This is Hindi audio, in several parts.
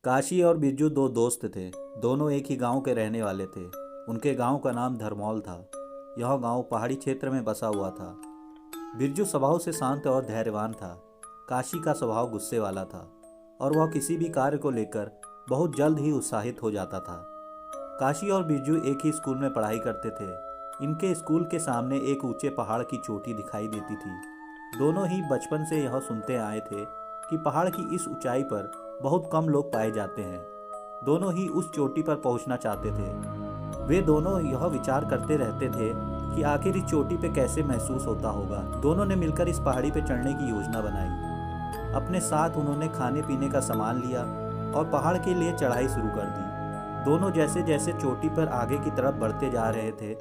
काशी और बिरजू दो दोस्त थे। दोनों एक ही गांव के रहने वाले थे। उनके गांव का नाम धरमौल था। यह गांव पहाड़ी क्षेत्र में बसा हुआ था। बिरजू स्वभाव से शांत और धैर्यवान था। काशी का स्वभाव गुस्से वाला था और वह किसी भी कार्य को लेकर बहुत जल्द ही उत्साहित हो जाता था। काशी और बिरजू एक ही स्कूल में पढ़ाई करते थे। इनके स्कूल के सामने एक ऊंचे पहाड़ की चोटी दिखाई देती थी। दोनों ही बचपन से यह सुनते आए थे कि पहाड़ की इस ऊंचाई पर बहुत कम लोग पाए जाते हैं। दोनों ही उस चोटी पर पहुंचना चाहते थे। वे दोनों यह विचार करते रहते थे कि आखिर इस चोटी पे कैसे महसूस होता होगा। दोनों ने मिलकर इस पहाड़ी पे चढ़ने की योजना बनाई। अपने साथ उन्होंने खाने पीने का सामान लिया और पहाड़ के लिए चढ़ाई शुरू कर दी। दोनों जैसे जैसे चोटी पर आगे की तरफ बढ़ते जा रहे थे,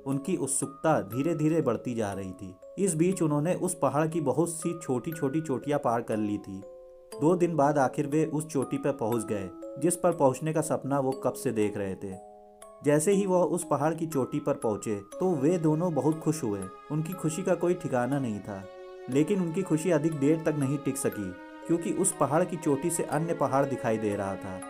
उनकी उत्सुकता धीरे धीरे बढ़ती जा रही थी। इस बीच उन्होंने उस पहाड़ की बहुत सी छोटी छोटी चोटियां पार कर ली थी। 2 दिन बाद आखिर वे उस चोटी पर पहुंच गए जिस पर पहुंचने का सपना वो कब से देख रहे थे। जैसे ही वह उस पहाड़ की चोटी पर पहुंचे तो वे दोनों बहुत खुश हुए। उनकी खुशी का कोई ठिकाना नहीं था, लेकिन उनकी खुशी अधिक देर तक नहीं टिक सकी, क्योंकि उस पहाड़ की चोटी से अन्य पहाड़ दिखाई दे रहा था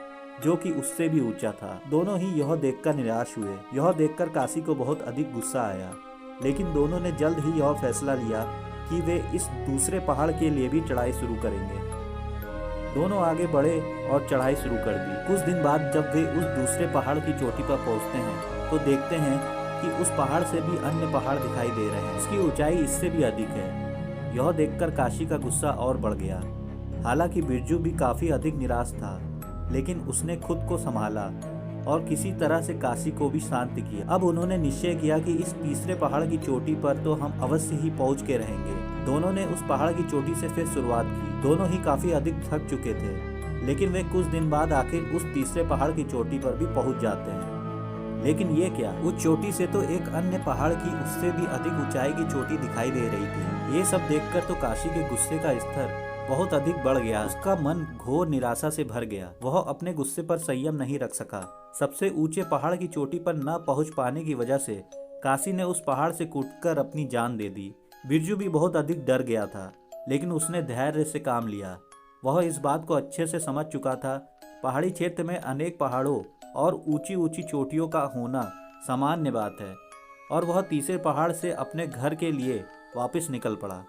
जो कि उससे भी ऊंचा था। दोनों ही यह देखकर निराश हुए। यह देखकर काशी को बहुत अधिक गुस्सा आया, लेकिन दोनों ने जल्द ही यह फैसला लिया कि वे इस दूसरे पहाड़ के लिए भी चढ़ाई शुरू करेंगे। दोनों आगे बढ़े और चढ़ाई शुरू कर दी। कुछ दिन बाद जब वे उस दूसरे पहाड़ की चोटी पर पहुंचते हैं तो देखते हैं कि उस पहाड़ से भी अन्य पहाड़ दिखाई दे रहे हैं। उसकी ऊंचाई इससे भी अधिक है। यह देखकर काशी का गुस्सा और बढ़ गया। हालांकि बिरजू भी काफी अधिक निराश था, लेकिन उसने खुद को संभाला और किसी तरह से काशी को भी शांत किया। अब उन्होंने निश्चय किया कि इस तीसरे पहाड़ की चोटी पर तो हम अवश्य ही पहुंच के रहेंगे। दोनों ने उस पहाड़ की चोटी से फिर शुरुआत की। दोनों ही काफी अधिक थक चुके थे, लेकिन वे कुछ दिन बाद आखिर उस तीसरे पहाड़ की चोटी पर भी पहुंच जाते हैं। लेकिन ये क्या, उस चोटी से तो एक अन्य पहाड़ की उससे भी अधिक ऊंचाई की चोटी दिखाई दे रही थी। ये सब देखकर तो काशी के गुस्से का स्तर बहुत अधिक बढ़ गया। उसका मन घोर निराशा से भर गया। वह अपने गुस्से पर संयम नहीं रख सका। सबसे ऊंचे पहाड़ की चोटी पर न पहुंच पाने की वजह से काशी ने उस पहाड़ से कूदकर अपनी जान दे दी। बिरजू भी बहुत अधिक डर गया था, लेकिन उसने धैर्य से काम लिया। वह इस बात को अच्छे से समझ चुका था, पहाड़ी क्षेत्र में अनेक पहाड़ों और ऊंची ऊंची चोटियों का होना सामान्य बात है, और वह तीसरे पहाड़ से अपने घर के लिए वापस निकल पड़ा।